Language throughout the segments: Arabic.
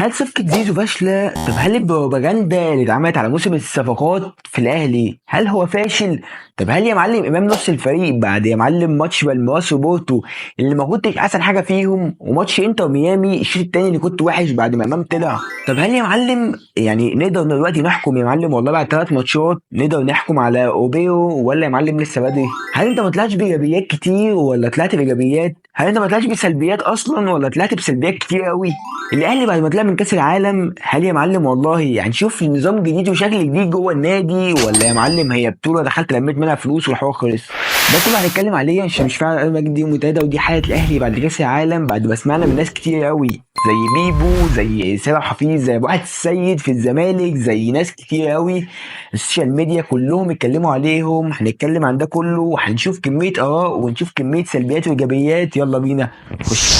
هل صفقة زيزو فاشلة؟ طب هل البروباجندا اللي اتعملت على موسم الصفقات في الأهلي هل هو فاشل؟ طب هل يا معلم إمام نص الفريق بعد يا معلم ماتش بالميراس وبورتو اللي ما كنتش أحسن حاجة فيهم، وماتش إنتر ميامي الشوط التاني اللي كنت وحش بعد ما إمام طلع؟ طب هل يا معلم يعني نقدر دلوقتي نحكم يا معلم والله بعد 3 ماتشات نقدر نحكم على أوبيرو، ولا يا معلم لسه بدري؟ هل أنت ما طلعتش بإيجابيات كتير ولا طلعت بإيجابيات؟ هل أنت ما طلعتش بسلبيات أصلا ولا طلعت بسلبيات كتير قوي؟ الاهلي بعد ما طلع من كاس العالم هل يا معلم والله يعني شوف نظام جديد وشكل جديد جوه النادي، ولا يا معلم هي بطوله دخلت لميت منها فلوس والحوار خلص؟ ده كله هنتكلم عليه عشان مش فعلا مجدي ومتاده، ودي حاله الاهلي بعد كاس العالم بعد ما سمعنا من ناس كتير قوي زي بيبو، زي سيد حفيظ، زي ابو واحد السيد في الزمالك، زي ناس كتير قوي السوشيال ميديا كلهم اتكلموا عليهم. هنتكلم عن ده كله وهنشوف كميه اراء ونشوف كميه سلبيات وايجابيات. يلا بينا خش.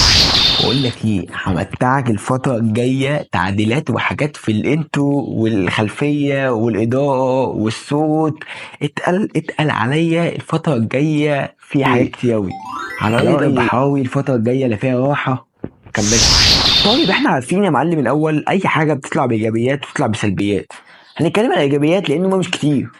بقول لك ايه، همتعك الفترة الجاية تعديلات وحاجات في الانترو والخلفية والإضاءة والصوت. اتقل عليا الفترة الجاية في حاجات كتير أوي. على رأيي ده بحاول الفترة الجاية لا فيها راحة كملها. طيب احنا عارفين يا معلم الأول أي حاجة بتطلع بإيجابيات وبتطلع بسلبيات. هنتكلم على الإيجابيات لأن هما مش كتير.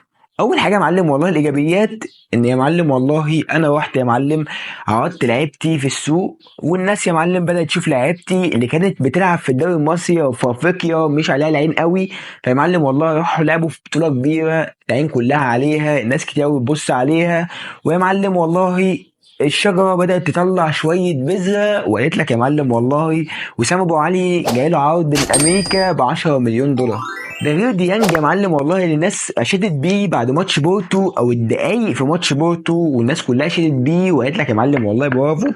اول حاجه يا معلم والله الايجابيات ان يا معلم والله انا رحت يا معلم عرضت لعيبتي في السوق، والناس يا معلم بدات تشوف لعيبتي اللي كانت بتلعب في الدوري المصري وفي افريقيا مش عليها العين قوي. فيا معلم والله راحوا لعبوا في بطوله كبيره العين كلها عليها، الناس كتير قوي بتبص عليها. ويا معلم والله الشجره بدات تطلع شويه بذره وقالت لك يا معلم والله وسام ابو علي جاي له عرض من امريكا ب 10 مليون دولار. ده غير ديانج يا معلم والله اللي الناس اشادت بيه بعد ماتش بورتو او الدقايق في ماتش بورتو، والناس كلها اشادت بيه وقالت لك يا معلم والله برافو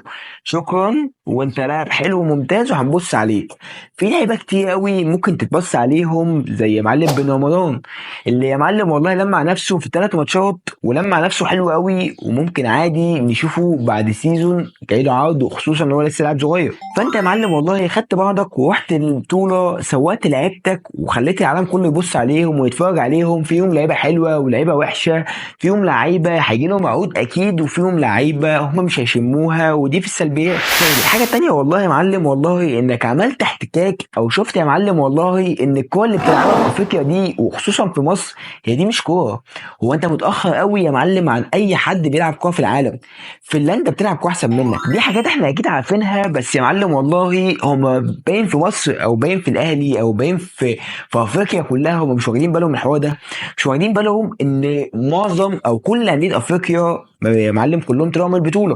شكرا وانت لاعب حلو وممتاز وهنبص عليك. في لعيبه كتير قوي ممكن تتبص عليهم زي يا معلم بن رمضان اللي يا معلم والله لمع نفسه في 3 ماتشات ولمع نفسه حلو قوي، وممكن عادي نشوفه بعد سيزون جاي له عرض، وخصوصا ان هو لسه لاعب صغير. فانت يا معلم والله خدت بعضك ورحت البطوله سوقت لعيبتك وخليت العالم كله يبص عليهم ويتفرج عليهم، فيهم لعيبه حلوه ولعيبه وحشه، فيهم لعيبه هيجي لهم عقود اكيد وفيهم لعيبه هم مش هيشموها، ودي في السلبيات. الحاجه التانيه والله يا معلم والله انك عملت احتكاك او شفت يا معلم والله ان الكوره اللي بتلعبها في افريقيا دي وخصوصا في مصر هي دي مش كوره. هو انت متاخر قوي يا معلم عن اي حد بيلعب كوره في العالم. فنلندا بتلعب كوره احسن منك، دي حاجات احنا اكيد عارفينها، بس يا معلم والله هم باين في مصر او باين في الاهلي او باين في افريقيا كلها هم مش واخدين بالهم من الحوار ده. مش واخدين بالهم ان معظم او كل انديه افريقيا يا معلم كلهم طلعوا من البطوله.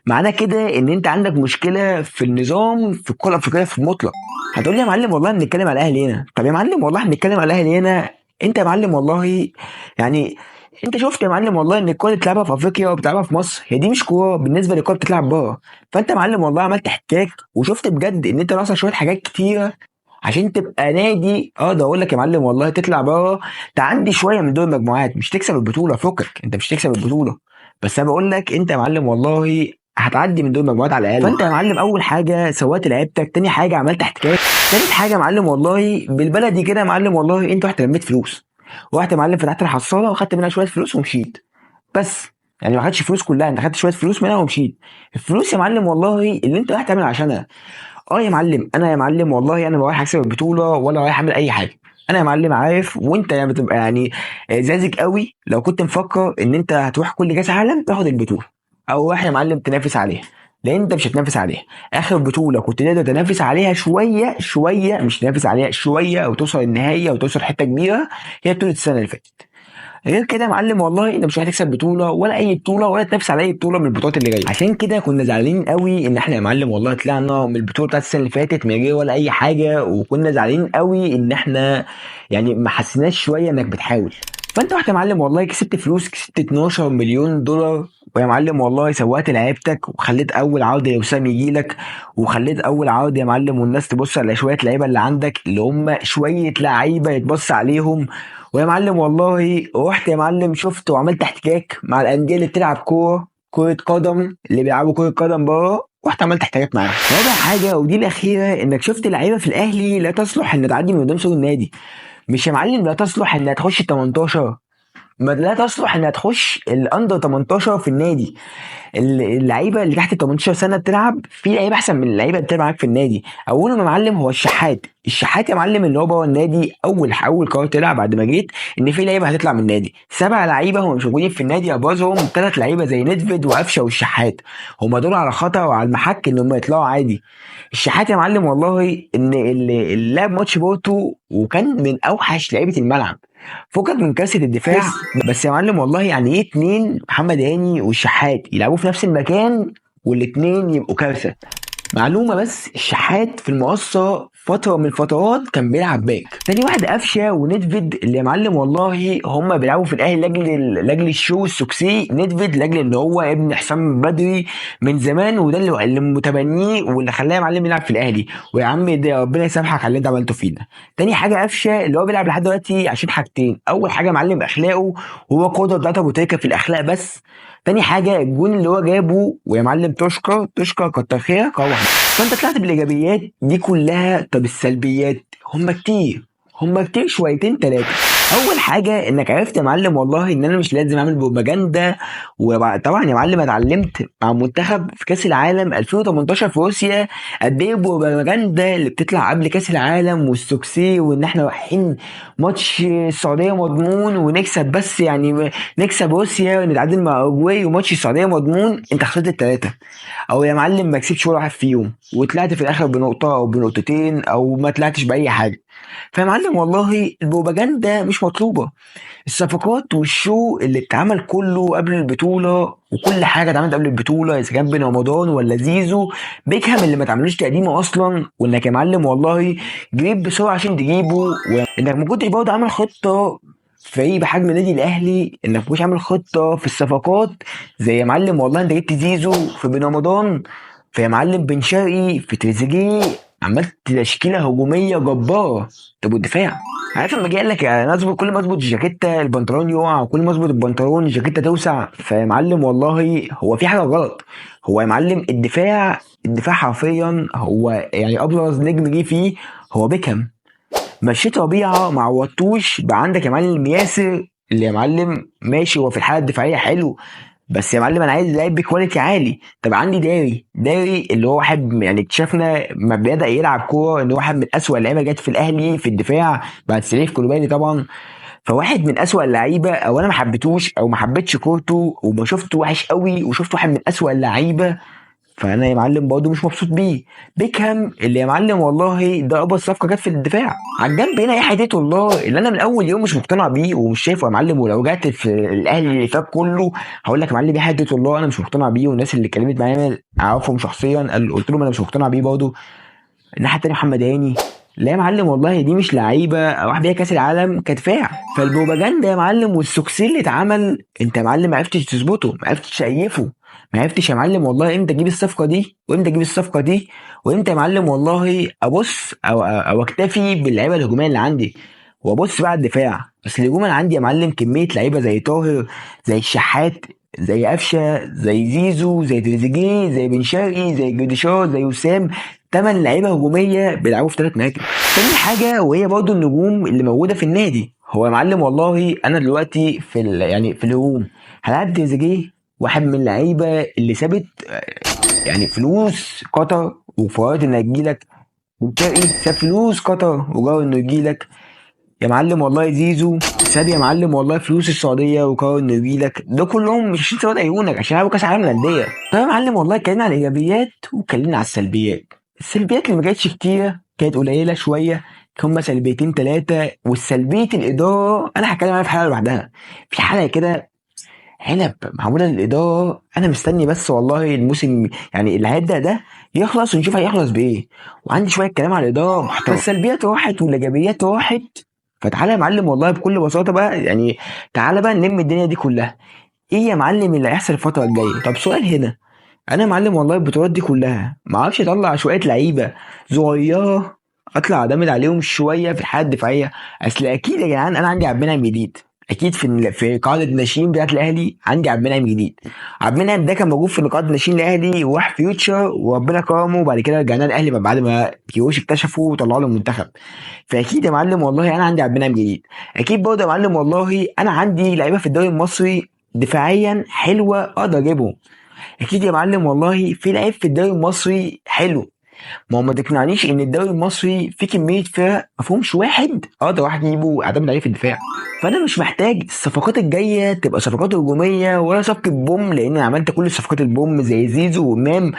معنى كده ان انت عندك مشكله في النظام في الكره الافريقيه في المطلق. هتقول لي يا معلم والله بنتكلم على الاهلي هنا. طب يا معلم والله بنتكلم على الاهلي هنا. انت يا معلم والله يعني انت شفت يا معلم والله ان الكوره اللي بتلعبها في افريقيا وبتلعبها في مصر هي دي مش كوره بالنسبه للكوره بتتلعب بره. فانت يا معلم والله عملت احتكاك وشفت بجد ان انت ناقصك شويه حاجات كتيره عشان تبقى نادي اقدر اقول لك يا معلم والله تطلع بره تعدي شويه من دور المجموعات، مش تكسب البطوله فكك انت مش تكسب البطوله، بس انا بقول لك انت يا معلم والله هتعدي من دور المجموعات على الاقل. فانت يا معلم اول حاجه سويت لعيبتك، تاني حاجه عملت احتكاك، تالت حاجه يا معلم والله بالبلدي كده يا معلم والله انت رحت لميت فلوس، ورحت يا معلم فتحت الحصاله وخدت منها شويه فلوس ومشيت. بس يعني ما خدتش فلوس كلها، انت خدت شويه فلوس منها ومشيت. الفلوس يا معلم والله اللي انت رايح تعمل عشانها. اه يا معلم انا يا معلم والله انا ما رايح اكسب البطوله ولا رايح اعمل اي حاجه. انا يا معلم عارف وانت يعني بتبقى يعني زازك قوي لو كنت مفكر ان انت هتروح كل كاس عالم تاخد البطوله او رايح يا معلم تنافس عليها، لان انت مش هتنافس عليها. اخر بطوله كنت تقدر تنافس عليها شويه شويه، مش تنافس عليها شويه او توصل النهائي او توصل حته كبيره، هي بطوله السنه اللي فاتت. غير كده يا معلم والله انت مش هتكسب بطوله ولا اي بطوله ولا تنافس على اي بطوله من البطولات اللي جايه. عشان كده كنا زعلانين قوي ان احنا يا معلم والله طلعنا من البطوله بتاعت السنه اللي فاتت من غير ولا اي حاجه، وكنا زعلانين قوي ان احنا يعني ما حسيناش شويه انك بتحاول. فانت رحت يا معلم والله كسبت فلوس، كسبت 12 مليون دولار، ويا معلم والله سوقت لعيبتك وخليت اول عرض لوسام يجي لك، وخليت اول عرض يا معلم والناس تبص على شويه لعيبه اللي عندك اللي هم شويه لعيبه يتبص عليهم. ويا معلم والله رحت يا معلم شفت وعملت احتكاك مع الانديه اللي بتلعب كرة قدم اللي بيلعبوا كرة قدم بره، رحت عملت احتكاك معاهم. رابع حاجة ودي الأخيرة إنك شفت لعيبة في الأهلي لا تصلح إن تعدي من قدام سور النادي. مش يا معلم لا تصلح إنها تخش ال 18، ما لا تصلح انها تخش الاندر 18 في النادي. اللعيبه اللي تحت ال 18 سنه بتلعب، في لعيبه احسن من اللعيبه اللي بتلعب معاك في النادي. اولهم يا معلم هو الشحات يا معلم، اللي هو بره النادي اول قرار طلع بعد ما جيت ان في لعيبه هتطلع من النادي. 7 لعيبه هم مش موجودين في النادي، ابرزهم 3 لعيبه زي ندفيد وقفشه والشحات. هم دول على خطر وعلى المحك ان هم يطلعوا عادي. الشحات يا معلم والله ان اللي لعب ماتش بورتو وكان من اوحش لعيبه الملعب، فكك من كارثه الدفاع. بس يا معلم والله يعني ايه اتنين محمد هاني والشحات يلعبوا في نفس المكان والاتنين يبقوا كارثه؟ معلومه بس، الشحات في المقصه فتره من الفترات كان بيلعب باك. تاني واحد قفشه وندفيد اللي يا معلم والله هم بيلعبوا في الاهلي لاجل الشو السوكسي. ندفيد لاجل ان هو ابن حسام بدري من زمان، وده اللي متبنيه واللي خلاه يا معلم يلعب في الاهلي. ويا عم ده ربنا يسامحك على اللي انت عملته فينا. تاني حاجه قفشه اللي هو بيلعب لحد دلوقتي عشان حاجتين: اول حاجه يا معلم اخلاقه، وهو قدوه بتاعت ابو تريكه في الاخلاق بس. تاني حاجه الجون اللي هو جابه، ويا معلم تشكر كتر خيرك روح. فانت طلعت بالايجابيات دي كلها. طب السلبيات هم كتير شويتين 3. اول حاجه انك عرفت يا معلم والله ان انا مش لازم اعمل بروباجندا. وطبعا يا معلم اتعلمت مع المنتخب في كاس العالم 2018 في روسيا قد ايه البروباجندا اللي بتطلع قبل كاس العالم والسوكسي، وان احنا رايحين ماتش السعوديه مضمون ونكسب، بس يعني نكسب روسيا ونتعادل مع اوروجواي، وماتش السعوديه مضمون. انت خسرت ال3، او يا معلم ما كسبتش ولا واحد فيهم، وطلعت في الاخر بنقطه او بنقطتين، او ما طلعتش باي حاجه. فيا معلم والله البروباجندا مش مطلوبه. الصفقات والشو اللي اتعمل كله قبل البطوله، وكل حاجه اتعملت قبل البطوله، اذا كان بين رمضان ولا زيزو بيكهام اللي ما تعملوش تقديمه اصلا، وانك يا معلم والله جريت بسرعه عشان تجيبه، وانك ما كنتش برضه عامل خطه فريق بحجم النادي الاهلي، انك مش عامل خطه في الصفقات. زي يا معلم والله انت جبت زيزو في بن رمضان، في يا معلم بن شرقي، في تريزيجيه، عملت تشكيله هجوميه جباره. طب والدفاع؟ عارف لما جه قال لك يعني اظبط، كل ما اظبط الجاكيته البنطلون يقع، وكل ما اظبط البنطلون الجاكيته توسع. فيا معلم والله هو في حاجه غلط. هو يا معلم الدفاع حرفيا هو يعني ابرز نجم جه فيه هو بيكهام. مشيت ربيعه ما عوضتوش، بقى عندك يا معلم ياسر اللي يا معلم ماشي هو في الحاله الدفاعيه حلو، بس يا معلم انا عايز لعيب بكواليتي عالي. طب عندي داري اللي هو واحد يعني اكتشفنا ما بدا يلعب كوره ان هو واحد من اسوأ اللعيبه جت في الاهلي في الدفاع بعد سليف كولوبالي طبعا. فواحد من اسوأ اللعيبه، او انا ما حبيتوش او ما حبيتش كورته، وما شفته وحش قوي، وشفته واحد من اسوأ اللعيبه. فانا يا معلم برضه مش مبسوط بيه. بيكهام اللي يا معلم والله ده ابرز صفقه جت في الدفاع. على الجنب هنا يا حيدته الله اللي انا من اول يوم مش مقتنع بيه ومش شايفه يا معلم. ولو رجعت في الاهلي اللي فات كله هقول لك يا معلم يا حيدته الله انا مش مقتنع بيه، والناس اللي اتكلمت معايا اعرفهم شخصيا قلت لهم انا مش مقتنع بيه برضه. الناحيه التانيه محمد هاني، لا يا معلم والله دي مش لعيبه راح بيها كاس العالم كدفاع. فالبروباجندا يا معلم والسوكسي اللي اتعمل، انت يا معلم ما عرفتش تظبطه، ما عرفتش تشيفه، ما عرفتش يا معلم والله امتى اجيب الصفقه دي وامتى اجيب الصفقه دي، وامتى يا معلم والله ابص او اكتفي باللعيبه الهجوميه اللي عندي وابص بقى على الدفاع. بس الهجوم انا عندي يا معلم كميه لعيبه زي طاهر، زي الشحات، زي قفشه، زي زيزو، زي تريزيجيه، زي بن شرقي، زي جريديشار، زي وسام. 8 لعيبه هجوميه بيلعبوا في 3 مراكز. تاني حاجه وهي برضه النجوم اللي موجوده في النادي، هو يا معلم والله انا دلوقتي يعني في الهجوم هلاعب تريزيجيه، واحد من اللعيبه اللي سابت يعني فلوس قطر وفوائد انها تجيلك. بن شرقي ساب فلوس قطر وجاوا انه يجيلك. يا معلم والله زيزو ساب يا معلم والله فلوس السعوديه وقرر انه يجيلك. ده كلهم مش عشان سواد عيونك، عشان يلعبوا كاس عالم للانديه. طب يا معلم والله اتكلمنا على الايجابيات واتكلمنا على السلبيات. السلبيات اللي ما كانتش كتيره كانت قليله شويه، هما سلبيتين 3. والسلبيه الاداره انا هتكلم عنها في حلقه لوحدها. في حلقه كده عنب معموله للاداره، انا مستني بس والله الموسم يعني اللي هيبدا ده يخلص ونشوف هيخلص بايه. وعندي شويه كلام على الاداره محترم. فالسلبيات راحت والايجابيات راحت. فتعالى يا معلم والله بكل بساطه بقى يعني تعالى بقى نلم الدنيا دي كلها. ايه يا معلم اللي هيحصل الفتره الجايه؟ طب سؤال هنا، انا يا معلم والله البطولات دي كلها ما اعرفش اطلع شويه لعيبه صغيره اطلع اعتمد عليهم شويه في الحاله الدفاعيه؟ اصل اكيد يا جدعان انا عندي عبد المنعم جديد، اكيد في قاعده الناشئين بتاعت الاهلي عندي عبد المنعم جديد. عبد المنعم ده كان موجود في قاعده الناشئين الاهلي وراح فيوتشر وربنا كرمه، وبعد كده رجعنا الاهلي بعد ما كيروش اكتشفه وطلعوا له المنتخب. فاكيد يا معلم والله انا عندي عبد المنعم جديد. اكيد برضه يا معلم والله انا عندي لعيبه في الدوري المصري دفاعيا حلوه اقدر اجيبهم. اكيد يا معلم والله في لعيب في الدوري المصري حلو. ما هو ما تقنعنيش ان الدوري المصري فيه كميه فرق ما فيهمش واحد اقدر واحد يجيبه اعتمد عليه في الدفاع. فانا مش محتاج الصفقات الجايه تبقى صفقات هجوميه ولا صفقه بوم، لان انا عملت كل الصفقات البوم زي زيزو وامام.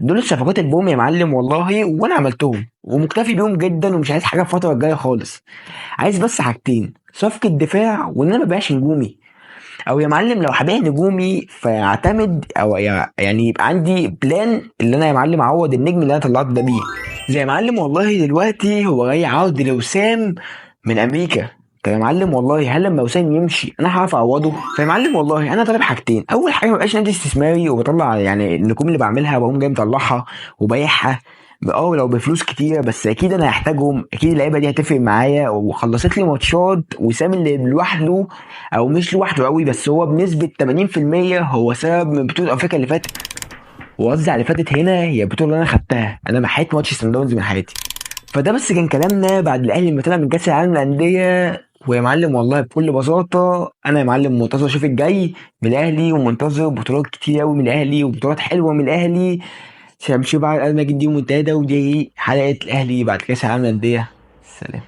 دول الصفقات البوم يا معلم والله وانا عملتهم ومكتفي بيهم جدا ومش عايز حاجه في الفتره الجايه خالص. عايز بس حاجتين: صفقه دفاع وان انا ما بقاش نجومي، او يا معلم لو هبيع نجومي فاعتمد او يعني يبقى عندي بلان اللي انا يا معلم اعوض النجم اللي انا طلعته ده بيه. زي يا معلم والله دلوقتي هو جاي عرض لوسام من امريكا. طب يا معلم والله هل لما وسام يمشي انا هعرف اعوضه؟ فيا معلم والله انا طالب حاجتين: اول حاجه ما بقاش نادي استثماري وبطلع يعني النجوم اللي بعملها بقوم جاي مطلعها وبايعها، لو بفلوس كتير بس اكيد انا هحتاجهم، اكيد اللعيبه دي هتفرق معايا وخلصت لي ماتشات. وسام اللي لوحده او مش لوحده قوي بس هو بنسبه 80% هو سبب من بطوله افريقيا اللي فاتت. وقصدي على اللي فاتت هنا هي البطوله اللي انا خدتها، انا محيت ماتش سان داونز من حياتي. فده بس كان كلامنا بعد الاهلي لما طلع من كاس العالم للانديه. ويا معلم والله بكل بساطه انا يا معلم منتظر اشوف الجاي من الاهلي ومنتظر بطولات كتير قوي من الاهلي وبطولات حلوه من الاهلي. عشان نمشي بقى على المجد دي منتهى، ودي حلقه الاهلي بعد كاس العالم للانديه. سلام.